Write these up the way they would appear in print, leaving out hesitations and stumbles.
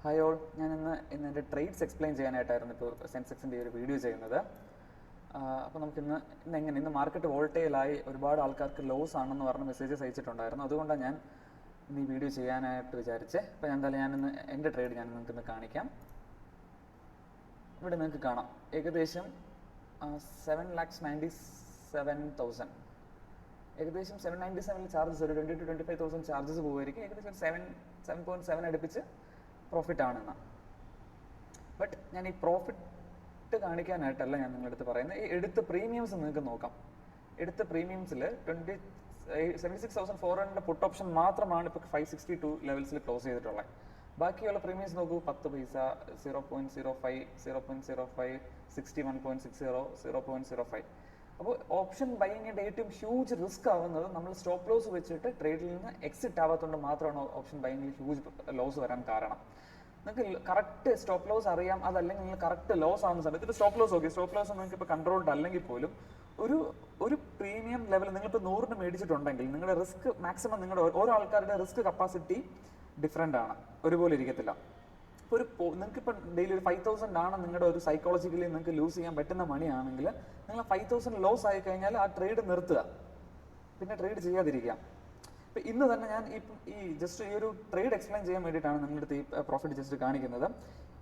Hi all, ഞാൻ ഇന്ന് എൻ്റെ ട്രേഡ്സ് എക്സ്പ്ലെയിൻ ചെയ്യാനായിട്ടായിരുന്നു ഇപ്പോൾ സെൻസെക്സിൻ്റെ ഒരു വീഡിയോ ചെയ്യുന്നത്. അപ്പോൾ ഇന്ന് മാർക്കറ്റ് വോൾട്ടൈലായി ഒരുപാട് ആൾക്കാർക്ക് ലോസ് ആണെന്ന് പറഞ്ഞ് മെസ്സേജസ് അയച്ചിട്ടുണ്ടായിരുന്നു. അതുകൊണ്ടാണ് ഞാൻ ഇന്ന് ഈ വീഡിയോ ചെയ്യാനായിട്ട് വിചാരിച്ചത്. അപ്പോൾ ഞാനിന്ന് എൻ്റെ ട്രേഡ് നിങ്ങൾക്ക് ഇന്ന് കാണിക്കാം. ഇവിടെ നിങ്ങൾക്ക് കാണാം ഏകദേശം 7,97,000, ഏകദേശം 797 ചാർജസ്, ഒരു 20,000 to 25,000 ചാർജസ് പോകുമായിരിക്കും. ഏകദേശം 7.7 അടുപ്പിച്ച് പ്രോഫിറ്റ് ആണെന്ന്. ബട്ട് ഞാൻ ഈ പ്രോഫിറ്റ് കാണിക്കാനായിട്ടല്ല ഞാൻ നിങ്ങളുടെ അടുത്ത് പറയുന്നത്. ഈ എടുത്ത പ്രീമിയംസ് നിങ്ങൾക്ക് നോക്കാം. എടുത്ത പ്രീമിയംസിൽ 76,400 പുട്ട് ഓപ്ഷൻ മാത്രമാണ് ഇപ്പോൾ 562 ലെവൽസിൽ ക്ലോസ് ചെയ്തിട്ടുള്ളത്. ബാക്കിയുള്ള പ്രീമിയംസ് നോക്കൂ, 10 പൈസ, 0.05, 0.05, 61.60, 0.05. അപ്പോൾ ഓപ്ഷൻ ബൈയിങ്ങിൻ്റെ ഏറ്റവും ഹ്യൂജ് റിസ്ക് ആവുന്നത് നമ്മൾ സ്റ്റോപ്പ് ലോസ് വെച്ചിട്ട് ട്രേഡിൽ നിന്ന് എക്സിറ്റ് ആവാത്തതുകൊണ്ട് മാത്രമാണ് ഓപ്ഷൻ ബൈയിങ്ങിൽ ഹ്യൂജ് ലോസ് വരാൻ കാരണം. നിങ്ങൾക്ക് കറക്റ്റ് സ്റ്റോപ്പ് ലോസ് അറിയാം, അതല്ലെങ്കിൽ നിങ്ങൾ കറക്റ്റ് ലോസ് ആവുന്ന സമയത്ത് ഇപ്പോൾ സ്റ്റോപ്പ് ലോസ് സ്റ്റോപ്പ് ലോസ് നിങ്ങൾക്ക് ഇപ്പോൾ കൺട്രോൾഡ് അല്ലെങ്കിൽ പോലും ഒരു പ്രീമിയം ലെവൽ നിങ്ങളിപ്പോൾ 100 മേടിച്ചിട്ടുണ്ടെങ്കിൽ നിങ്ങളുടെ റിസ്ക് മാക്സിമം, നിങ്ങളുടെ ഓരോ ആൾക്കാരുടെ റിസ്ക് കപ്പാസിറ്റി ഡിഫറെൻ്റ് ആണ്, ഒരുപോലെ ഇരിക്കത്തില്ല. ഇപ്പോൾ നിങ്ങൾക്കിപ്പോൾ ഡെയിലി ഒരു 5,000 ആണ് നിങ്ങളുടെ ഒരു സൈക്കോളജിക്കലി നിങ്ങൾക്ക് ലൂസ് ചെയ്യാൻ പറ്റുന്ന മണിയാണെങ്കിൽ നിങ്ങൾ 5,000 ലോസ് ആയി കഴിഞ്ഞാൽ ആ ട്രേഡ് നിർത്തുക, പിന്നെ ട്രേഡ് ചെയ്യാതിരിക്കുക. ഇപ്പം ഇന്ന് തന്നെ ഞാൻ ഈ ജസ്റ്റ് ഈ ഒരു ട്രേഡ് എക്സ്പ്ലെയിൻ ചെയ്യാൻ വേണ്ടിയിട്ടാണ് നിങ്ങളുടെ അടുത്ത് ഈ പ്രോഫിറ്റ് ജസ്റ്റ് കാണിക്കുന്നത്.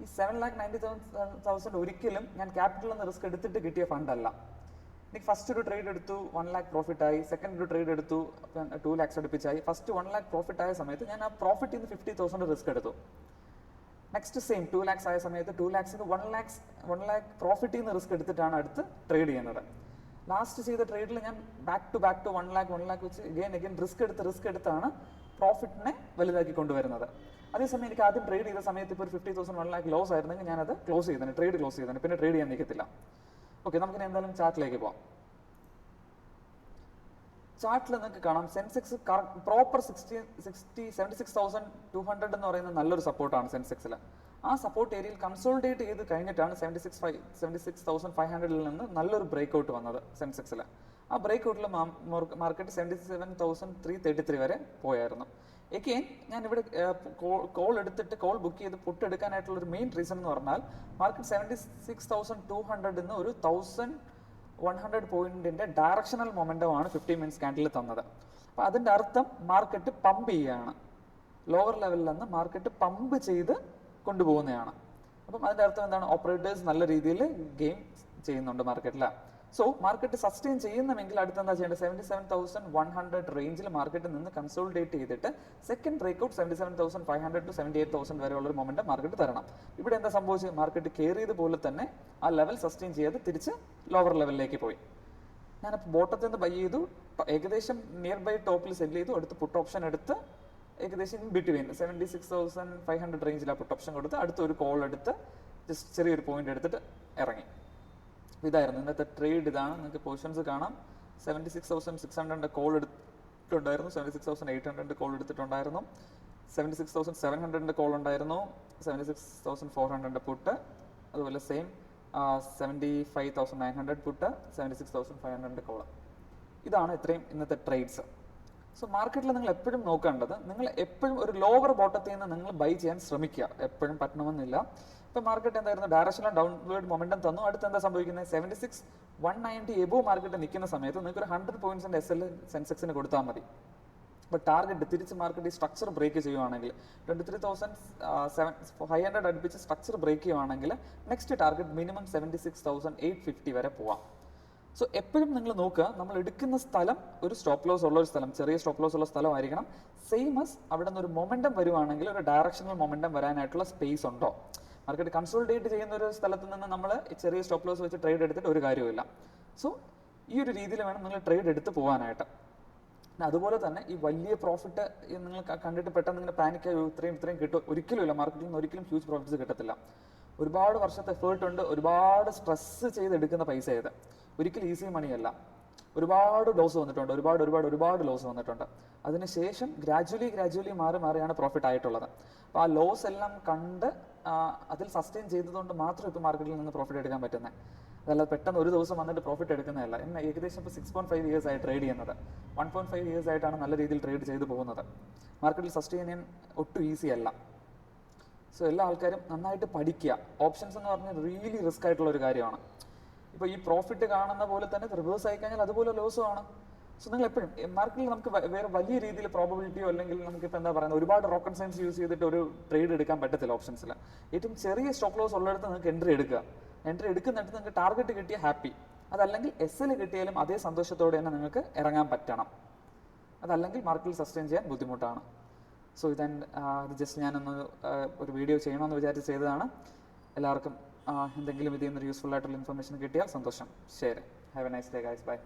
ഈ 7,97,000 ഒരിക്കലും ഞാൻ ക്യാപിറ്റലിൽ നിന്ന് റിസ്ക് എടുത്തിട്ട് കിട്ടിയ ഫണ്ടല്ല. എനിക്ക് ഫസ്റ്റ് ഒരു ട്രേഡ് എടുത്തു 1 lakh പ്രോഫിറ്റ് ആയി, സെക്കൻഡ് ഒരു ട്രേഡ് എടുത്തു 2 lakhs അടുപ്പിച്ചായി. ഫസ്റ്റ് 1 lakh പ്രോഫിറ്റ് ആയ സമയത്ത് ഞാൻ ആ പ്രോഫിറ്റിൽ നിന്ന് 50,000 റിസ്ക് എടുത്തു. നെക്സ്റ്റ് സെയിം 2 lakhs ആയ സമയത്ത് 2 lakhs 1 lakh പ്രോഫിറ്റിൽ നിന്ന് റിസ്ക് എടുത്തിട്ടാണ് അടുത്ത് ട്രേഡ് ചെയ്യുന്നത്. ലാസ്റ്റ് ചെയ്ത ട്രേഡിൽ ഞാൻ ബാക്ക് ടു 1 lakh വെച്ച് അഗൈൻ റിസ്ക് എടുത്താണ് പ്രോഫിറ്റിനെ വലുതാക്കി കൊണ്ടുവരുന്നത്. അതേസമയം എനിക്ക് ആദ്യം ട്രേഡ് ചെയ്ത സമയത്ത് ഇപ്പോൾ ഒരു 50,000 1 lakh ലോസ് ആയിരുന്നെങ്കിൽ ഞാനത് ക്ലോസ് ചെയ്തേനെ, ട്രേഡ് ക്ലോസ് ചെയ്തേനെ, പിന്നെ ട്രേഡ് ചെയ്യാൻ നിൽക്കത്തില്ല. ഓക്കെ, നമുക്കിനി എന്തായാലും ചാർട്ടിലേക്ക് പോവാം. ചാർട്ടിൽ നിങ്ങൾക്ക് കാണാം സെൻസെക്സ് പ്രോപ്പർ 76,200 എന്ന് പറയുന്ന നല്ലൊരു സപ്പോർട്ടാണ് സെൻസെക്സിൽ. ആ സപ്പോർട്ട് ഏരിയയിൽ കൺസോൾഡേറ്റ് ചെയ്ത് കഴിഞ്ഞിട്ടാണ് 76,500 നിന്ന് നല്ലൊരു ബ്രേക്ക് ഔട്ട് വന്നത് സെൻസെക്സിൽ. ആ ബ്രേക്ക് ഔട്ടിൽ മാർക്കറ്റ് 77,333 വരെ പോയായിരുന്നു. എഗെയിൻ ഞാൻ ഇവിടെ കോൾ ബുക്ക് ചെയ്ത് പുട്ട് എടുക്കാനായിട്ടുള്ള ഒരു മെയിൻ റീസൺ എന്ന് പറഞ്ഞാൽ മാർക്കറ്റ് 76,200 നിന്ന് ഒരു 1,100 പോയിന്റിന്റെ ഡയറക്ഷണൽ മൊമെന്റം ആണ് 50 മിനിറ്റ്സ് ക്യാൻഡിൽ തന്നത്. അപ്പോൾ അതിന്റെ അർത്ഥം മാർക്കറ്റ് പമ്പ് ചെയ്യുകയാണ്, ലോവർ ലെവലിൽ നിന്ന് മാർക്കറ്റ് പമ്പ് ചെയ്ത് കൊണ്ടുപോകുന്നതാണ്. അപ്പം അതിന്റെ അർത്ഥം എന്താണ്? ഓപ്പറേറ്റേഴ്സ് നല്ല രീതിയിൽ ഗെയിം ചെയ്യുന്നുണ്ട് മാർക്കറ്റിൽ. സോ മാർക്കറ്റ് സസ്റ്റെയിൻ ചെയ്യുന്നുവെങ്കിൽ അടുത്ത് എന്താ ചെയ്യേണ്ടത്? 77,100 റേഞ്ചിൽ മാർക്കറ്റിൽ നിന്ന് കൺസോൾഡേറ്റ് ചെയ്തിട്ട് സെക്കൻഡ് ബ്രേക്ക്ഔട്ട് 77,500 to 78,000 വരെയുള്ള ഒരു മൊമെന്റം മാർക്കറ്റ് തരണം. ഇവിടെ എന്താ സംഭവിച്ചത്? മാർക്കറ്റ് കയറിയത് പോലെ തന്നെ ആ ലെവൽ സസ്റ്റെയിൻ ചെയ്ത് തിരിച്ച് ലോവർ ലെവലിലേക്ക് പോയി. ഞാനിപ്പോൾ ബോട്ടത്തിൽ നിന്ന് ബൈ ചെയ്തു, ഏകദേശം നിയർ ബൈ ടോപ്പിൽ സെല് ചെയ്തു, അടുത്ത് പുട്ട് ഓപ്ഷൻ എടുത്ത് ഏകദേശം ഇൻ ബിറ്റ്വീൻ 76,500 റേഞ്ചിൽ ആ പുട്ട് ഓപ്ഷൻ കൊടുത്ത് അടുത്ത ഒരു കോൾ എടുത്ത് ജസ്റ്റ് ചെറിയൊരു പോയിന്റ് എടുത്തിട്ട് ഇറങ്ങി. ഇതായിരുന്നു ഇന്നത്തെ ട്രേഡ്. ഇതാണ് നിങ്ങൾക്ക് പൊസിഷൻസ് കാണാം. 76,600 കോൾ എടുത്തിട്ടുണ്ടായിരുന്നു, 76,800 കോൾ എടുത്തിട്ടുണ്ടായിരുന്നു, 76,700 കോൾ ഉണ്ടായിരുന്നു, 76,400 പുട്ട്, അതുപോലെ സെയിം 75,900 പുട്ട്, 76,500 കോൾ. ഇതാണ് ഇത്രയും ഇന്നത്തെ ട്രേഡ്സ്. സോ മാർക്കറ്റിൽ നിങ്ങൾ എപ്പോഴും നോക്കേണ്ടത്, നിങ്ങൾ എപ്പോഴും ഒരു ലോവർ ബോട്ടത്തിൽ നിന്ന് നിങ്ങൾ ബൈ ചെയ്യാൻ ശ്രമിക്കുക. എപ്പോഴും പറ്റണമെന്നില്ല. ഇപ്പം മാർക്കറ്റ് എന്തായിരുന്നു? ഡയറക്ഷണൽ ഡൗൺവേർഡ് മൊമെന്റം തന്നു. അടുത്ത് എന്താ സംഭവിക്കുന്നത്? 76,190 എബോ മാർക്കറ്റ് നിൽക്കുന്ന സമയത്ത് നിങ്ങൾക്ക് ഒരു 100 പോയിന്റ്സിന്റെ SL സെൻസെക്സിന് കൊടുത്താൽ മതി. ഇപ്പോൾ ടാർഗറ്റ് തിരിച്ച് മാർക്കറ്റ് ഈ സ്ട്രക്ചർ ബ്രേക്ക് ചെയ്യുവാണെങ്കിൽ 23,500 അടുപ്പിച്ച് സ്ട്രക്ചർ ബ്രേക്ക് ചെയ്യുവാണെങ്കിൽ നെക്സ്റ്റ് ടാർഗറ്റ് മിനിമം 76,850 വരെ പോവാം. സോ എപ്പോഴും നിങ്ങൾ നോക്കുക, നമ്മൾ എടുക്കുന്ന സ്ഥലം ഒരു സ്റ്റോപ്പ് ലോസ് ഉള്ള ഒരു സ്ഥലം, ചെറിയ സ്റ്റോപ്പ് ലോസ് ഉള്ള സ്ഥലമായിരിക്കണം. സെയിം as അവിടെ നിന്ന് ഒരു മൊമെന്റം വരുവാണെങ്കിൽ ഒരു ഡയറക്ഷണൽ മൊമെന്റം വരാനായിട്ടുള്ള സ്പേസ് ഉണ്ടോ? മാർക്കറ്റ് കൺസോൾഡേറ്റ് ചെയ്യുന്ന ഒരു സ്ഥലത്ത് നിന്ന് നമ്മൾ ചെറിയ സ്റ്റോപ്പ് ലോസ് വെച്ച് ട്രേഡ് എടുത്തിട്ട് ഒരു കാര്യമില്ല. സോ ഈ ഒരു രീതിയിൽ വേണം നിങ്ങൾ ട്രേഡ് എടുത്ത് പോകാനായിട്ട്. അതുപോലെ തന്നെ ഈ വലിയ പ്രോഫിറ്റ് നിങ്ങൾ കണ്ടിട്ട് പെട്ടെന്ന് ഇങ്ങനെ പാനിക്കായി ഇത്രയും കിട്ടും ഒരിക്കലും ഇല്ല. മാർക്കറ്റിൽ നിന്ന് ഒരിക്കലും ഹ്യൂജ് പ്രോഫിറ്റ്സ് കിട്ടത്തില്ല. ഒരുപാട് വർഷത്തെ എഫേർട്ട് ഉണ്ട്, ഒരുപാട് സ്ട്രെസ് ചെയ്തെടുക്കുന്ന പൈസ ഇത്, ഒരിക്കലും ഈസി മണിയല്ല. ഒരുപാട് ലോസ് വന്നിട്ടുണ്ട്, ഒരുപാട് ലോസ് വന്നിട്ടുണ്ട്. അതിനുശേഷം ഗ്രാജുവലി മാറിയാണ് പ്രോഫിറ്റ് ആയിട്ടുള്ളത്. അപ്പോൾ ആ ലോസ് എല്ലാം കണ്ട് അതിൽ സസ്റ്റെയിൻ ചെയ്തതുകൊണ്ട് മാത്രം ഇപ്പോൾ മാർക്കറ്റിൽ നിന്ന് പ്രോഫിറ്റ് എടുക്കാൻ പറ്റുന്നത്. അതല്ലാതെ പെട്ടെന്ന് ഒരു ദിവസം വന്നിട്ട് പ്രോഫിറ്റ് എടുക്കുന്നതല്ല. എന്നെ ഏകദേശം ഇപ്പോൾ 6.5 years ആയി ട്രേഡ് ചെയ്യുന്നത്. 1.5 years ആയിട്ടാണ് നല്ല രീതിയിൽ ട്രേഡ് ചെയ്ത് പോകുന്നത്. മാർക്കറ്റിൽ സസ്റ്റെയിൻ ചെയ്യാൻ ഒട്ടും ഈസി അല്ല. സോ എല്ലാ ആൾക്കാരും നന്നായിട്ട് പഠിക്കുക. ഓപ്ഷൻസ് എന്ന് പറഞ്ഞാൽ റിയലി റിസ്ക് ആയിട്ടുള്ള ഒരു കാര്യമാണ്. ഇപ്പോൾ ഈ പ്രോഫിറ്റ് കാണുന്ന പോലെ തന്നെ റിവേഴ്സ് ആയി കഴിഞ്ഞാൽ അതുപോലെ ലോസും ആണ്. സോ നിങ്ങൾ എപ്പോഴും മാർക്കറ്റിൽ നമുക്ക് വേറെ വലിയ രീതിയിൽ പ്രോബബിലിറ്റിയോ അല്ലെങ്കിൽ നമുക്കിപ്പോൾ എന്താ പറയുന്നത് ഒരുപാട് റോക്കറ്റ് സയൻസ് യൂസ് ചെയ്തിട്ട് ഒരു ട്രേഡ് എടുക്കാൻ പറ്റത്തില്ല ഓപ്ഷൻസിൽ. ഏറ്റവും ചെറിയ സ്റ്റോപ്പ് ലോസ് ഉള്ളിടത്ത് നിങ്ങൾക്ക് എൻട്രി എടുക്കുക. എൻട്രി എടുക്കുന്നിടത്ത് നിങ്ങൾക്ക് ടാർഗറ്റ് കിട്ടിയ ഹാപ്പി, അതല്ലെങ്കിൽ എസ്സിൽ കിട്ടിയാലും അതേ സന്തോഷത്തോടെ തന്നെ നിങ്ങൾക്ക് ഇറങ്ങാൻ പറ്റണം. അതല്ലെങ്കിൽ മാർക്കറ്റിൽ സസ്റ്റെയിൻ ചെയ്യാൻ ബുദ്ധിമുട്ടാണ്. സോ ഇത് ജസ്റ്റ് ഞാനൊന്ന് ഒരു വീഡിയോ ചെയ്യണമെന്ന് വിചാരിച്ച് ചെയ്തതാണ്. എല്ലാവർക്കും എന്തെങ്കിലും ഇതിൽ നിന്നൊരു യൂസ്ഫുൾ ആയിട്ടുള്ള ഇൻഫർമേഷൻ കിട്ടിയാൽ സന്തോഷം. ശരി, have a nice day guys, by.